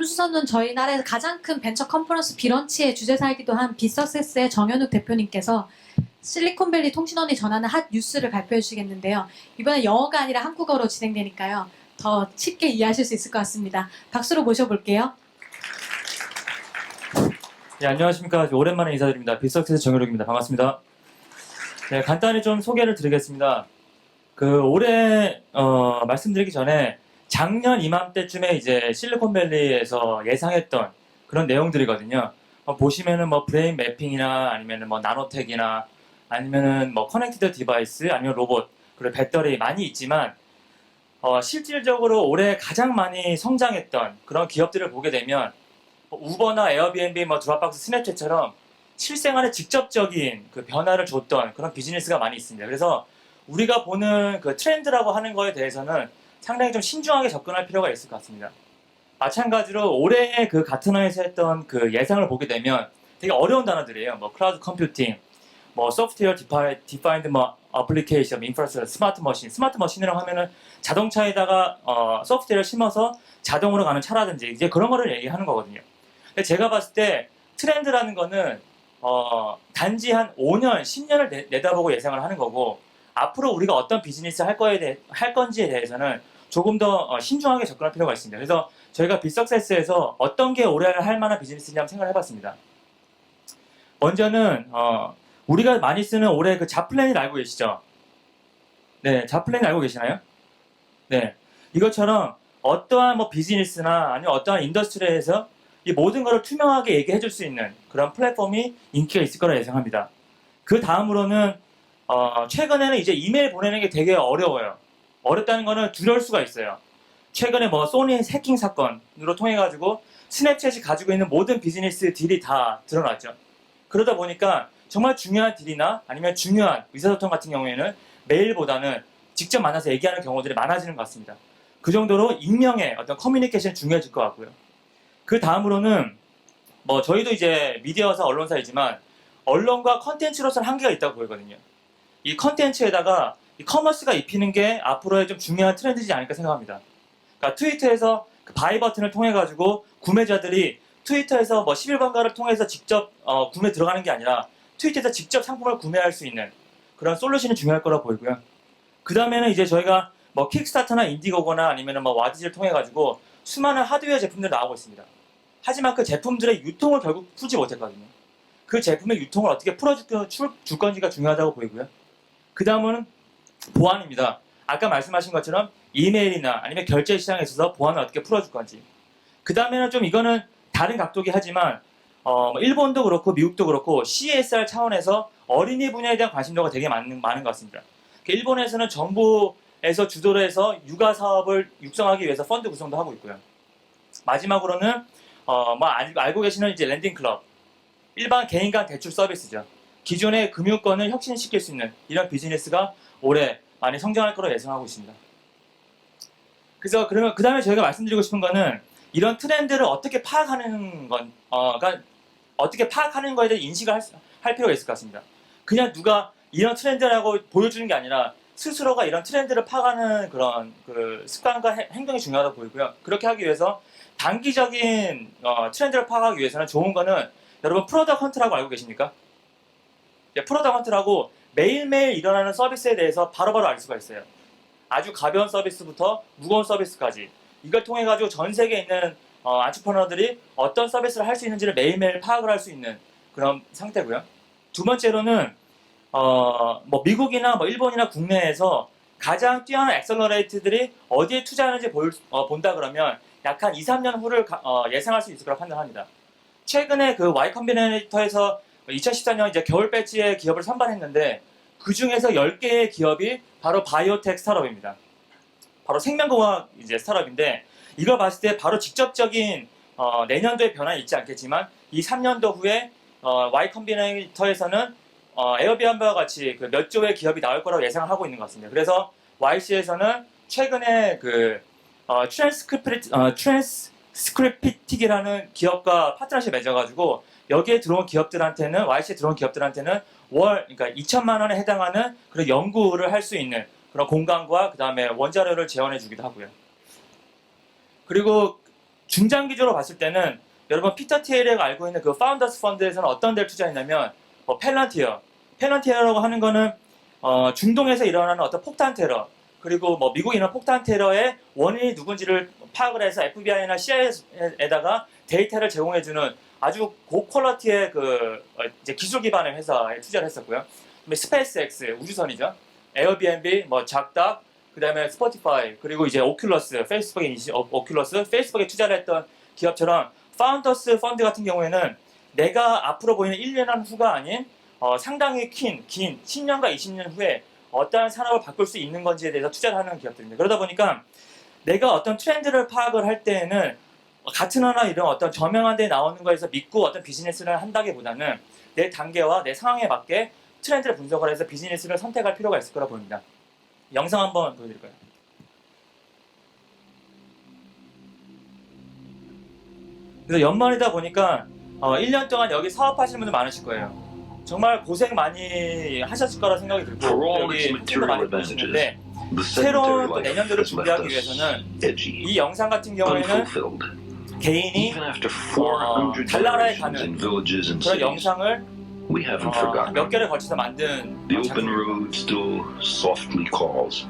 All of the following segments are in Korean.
수서는 저희 나라에서 가장 큰 벤처 컨퍼런스 비런치의 주재사이기도 한 빗서세스의 정현욱 대표님께서 실리콘밸리 통신원이 전하는 핫 뉴스를 발표해 주시겠는데요. 이번엔 영어가 아니라 한국어로 진행되니까요. 더 쉽게 이해하실 수 있을 것 같습니다. 박수로 모셔볼게요. 네, 안녕하십니까. 오랜만에 인사드립니다. 빅서스의 정효록입니다. 반갑습니다. 네, 간단히 좀 소개를 드리겠습니다. 올해, 말씀드리기 전에 작년 이맘때쯤에 이제 실리콘밸리에서 예상했던 그런 내용들이거든요. 보시면은 뭐 브레인 매핑이나 아니면은 뭐 나노텍이나 아니면은 뭐 커넥티드 디바이스 아니면 로봇 그리고 배터리 많이 있지만 실질적으로 올해 가장 많이 성장했던 그런 기업들을 보게 되면 우버나 에어비앤비, 뭐 드랍박스, 스냅챗처럼 실생활에 직접적인 그 변화를 줬던 그런 비즈니스가 많이 있습니다. 그래서 우리가 보는 그 트렌드라고 하는 거에 대해서는 상당히 좀 신중하게 접근할 필요가 있을 것 같습니다. 마찬가지로 올해 그 가트너에서 했던 그 예상을 보게 되면 되게 어려운 단어들이에요. 뭐 클라우드 컴퓨팅, 뭐 소프트웨어 디파인드 뭐 어플리케이션, 인프라스트럭처, 스마트 머신. 스마트 머신이라고 하면은 자동차에다가 소프트웨어를 심어서 자동으로 가는 차라든지 이제 그런 거를 얘기하는 거거든요. 근데 제가 봤을 때 트렌드라는 거는 단지 한 5년, 10년을 내다보고 예상을 하는 거고 앞으로 우리가 어떤 비즈니스 할 건지에 대해서는 조금 더 신중하게 접근할 필요가 있습니다. 그래서 저희가 빅서세스에서 어떤 게 올해 할 만한 비즈니스인지 한번 생각을 해봤습니다. 먼저는 우리가 많이 쓰는 올해 그 잡플랜을 알고 계시죠? 네, 잡플랜 알고 계시나요? 네, 이것처럼 어떠한 뭐 비즈니스나 아니면 어떠한 인더스트리에서 이 모든 것을 투명하게 얘기해 줄 수 있는 그런 플랫폼이 인기가 있을 거라 예상합니다. 그 다음으로는 최근에는 이제 이메일 보내는 게 되게 어려워요. 어렵다는 거는 두려울 수가 있어요. 최근에 뭐 소니 해킹 사건으로 통해 가지고 스냅챗이 가지고 있는 모든 비즈니스 딜이 다 드러났죠. 그러다 보니까 정말 중요한 딜이나 아니면 중요한 의사소통 같은 경우에는 메일보다는 직접 만나서 얘기하는 경우들이 많아지는 것 같습니다. 그 정도로 익명의 어떤 커뮤니케이션이 중요해질 것 같고요. 그 다음으로는 뭐 저희도 이제 미디어사 언론사이지만 언론과 컨텐츠로서는 한계가 있다고 보이거든요. 이 컨텐츠에다가 이 커머스가 입히는 게 앞으로의 좀 중요한 트렌드이지 않을까 생각합니다. 그러니까 트위터에서 그 바이 버튼을 통해 가지고 구매자들이 트위터에서 뭐 11번가를 통해서 직접 구매 들어가는 게 아니라 트위터에서 직접 상품을 구매할 수 있는 그런 솔루션이 중요할 거라고 보이고요. 그 다음에는 이제 저희가 뭐 킥스타터나 인디고고나 아니면 뭐 와디즈를 통해 가지고 수많은 하드웨어 제품들이 나오고 있습니다. 하지만 그 제품들의 유통을 결국 풀지 못했거든요. 그 제품의 유통을 어떻게 풀어줄 건지가 중요하다고 보이고요. 그 다음은 보안입니다. 아까 말씀하신 것처럼 이메일이나 아니면 결제 시장에 있어서 보안을 어떻게 풀어줄 건지. 그 다음에는 좀 이거는 다른 각도긴 하지만 일본도 그렇고 미국도 그렇고 CSR 차원에서 어린이 분야에 대한 관심도가 되게 많은 것 같습니다. 일본에서는 정부에서 주도를 해서 육아 사업을 육성하기 위해서 펀드 구성도 하고 있고요. 마지막으로는 뭐 알고 계시는 이제 랜딩 클럽, 일반 개인 간 대출 서비스죠. 기존의 금융권을 혁신시킬 수 있는 이런 비즈니스가 올해 많이 성장할 거로 예상하고 있습니다. 그래서 그러면 그 다음에 저희가 말씀드리고 싶은 거는 이런 트렌드를 어떻게 파악하는 그러니까 어떻게 파악하는 거에 대해 인식을 할 필요가 있을 것 같습니다. 그냥 누가 이런 트렌드라고 보여주는 게 아니라 스스로가 이런 트렌드를 파악하는 그런 그 습관과 행동이 중요하다고 보이고요. 그렇게 하기 위해서 단기적인 트렌드를 파악하기 위해서는 좋은 거는 여러분 프로덕트 헌트라고 알고 계십니까? 프로덕트 헌트라고 매일매일 일어나는 서비스에 대해서 바로바로 알 수가 있어요. 아주 가벼운 서비스부터 무거운 서비스까지 이걸 통해 가지고 전 세계에 있는 안트프러너들이 어떤 서비스를 할 수 있는지를 매일매일 파악을 할 수 있는 그런 상태고요. 두 번째로는 뭐 미국이나 뭐 일본이나 국내에서 가장 뛰어난 엑셀러레이트들이 어디에 투자하는지 본다 그러면 약 한 2, 3년 후를 예상할 수 있을 거라 판단합니다. 최근에 그 Y 컴비네이터에서 2014년 이제 겨울 배지의 기업을 선발했는데 그 중에서 10개의 기업이 바로 바이오텍 스타트업입니다. 바로 생명공학 이제 스타트업인데 이걸 봤을 때 바로 직접적인 내년도의 변화는 있지 않겠지만 이 3년도 후에 Y 컴비네이터에서는 에어비앤비와 같이 그 몇 조의 기업이 나올 거라고 예상을 하고 있는 것 같습니다. 그래서 YC에서는 최근에 그 트랜스크립틱이라는 기업과 파트너십 맺어가지고 여기에 들어온 기업들한테는 YC에 들어온 기업들한테는 그러니까 2천만 원에 해당하는 그런 연구를 할 수 있는 그런 공간과 그 다음에 원자료를 제원해 주기도 하고요. 그리고 중장기적으로 봤을 때는 여러분 피터 티엘이 알고 있는 그 파운더스 펀드에서는 어떤 데를 투자했냐면 펠런티어라고 하는 거는 중동에서 일어나는 어떤 폭탄 테러 그리고 뭐 미국에 일어난 폭탄 테러의 원인이 누군지를 파악을 해서 FBI나 CIA에다가 데이터를 제공해주는 아주 고퀄러티의 이제 기술 기반의 회사에 투자를 했었고요. 그다음에 스페이스X 우주선이죠. 에어비앤비, 뭐 작닥, 그다음에 스포티파이 그리고 이제 오큘러스, 페이스북에 투자를 했던 기업처럼 파운더스 펀드 같은 경우에는 내가 앞으로 보이는 1년 후가 아닌 상당히 긴 10년과 20년 후에 어떠한 산업을 바꿀 수 있는 건지에 대해서 투자를 하는 기업들입니다. 그러다 보니까 내가 어떤 트렌드를 파악을 할 때에는 가트너나 이런 어떤 저명한 데 나오는 거에서 믿고 어떤 비즈니스를 한다기보다는 내 단계와 내 상황에 맞게 트렌드를 분석을 해서 비즈니스를 선택할 필요가 있을 거라 보입니다. 영상 한번 보여드릴까요? 그래서 연말이다 보니까 1년 동안 여기 사업하시는 분들 많으실 거예요. 정말 고생 많이 하셨을 거라 생각이 들고 여기 학생도 많이 보시는데 새로운 또 내년도를 준비하기 위해서는 이 영상 같은 경우에는 개인이 달나라에 가는 그런 영상을 몇 개를 걸쳐서 만든 The open 작품입니다. road still softly calls,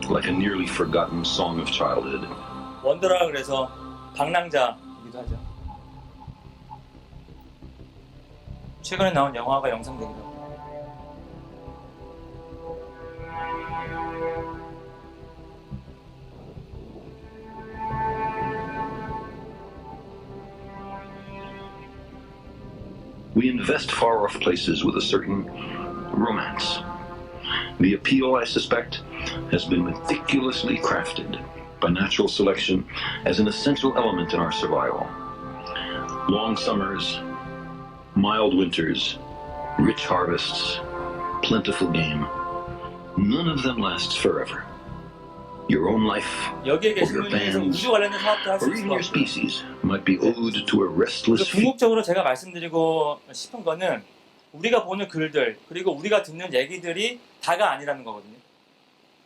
like a nearly forgotten song of childhood. 원더라 그래서 방랑자이기도 하죠. 최근에 나온 영화가 영상되기도 하고. We invest far off places with a certain romance. The appeal, I suspect, has been meticulously crafted by natural selection as an essential element in our survival. Long summers, mild winters, rich harvests, plentiful game. None of them lasts forever. Your own life, 여기에 or 계신 your 분이 좀 band's, 우주 관련된 사업도 할 수 or 있을 even 것 your 같고 species might be owed to a restless 그래서 feeling. 궁극적으로 제가 말씀드리고 싶은 거는 우리가 보는 글들 그리고 우리가 듣는 얘기들이 다가 아니라는 거거든요.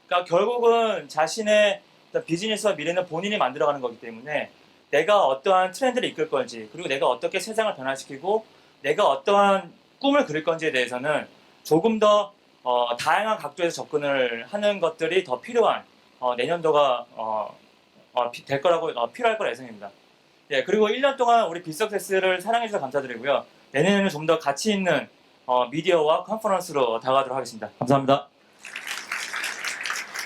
그러니까 결국은 자신의 어떤 비즈니스와 미래는 본인이 만들어가는 거기 때문에 내가 어떠한 트렌드를 이끌 건지 그리고 내가 어떻게 세상을 변화시키고 내가 어떠한 꿈을 그릴 건지에 대해서는 조금 더 다양한 각도에서 접근을 하는 것들이 더 필요한 내년도가 될 거라고 필요할 거라 예상입니다. 예, 그리고 1년 동안 우리 빅서클스를 사랑해주셔서 감사드리고요. 내년에는 좀 더 가치 있는 미디어와 컨퍼런스로 다가가도록 하겠습니다. 감사합니다.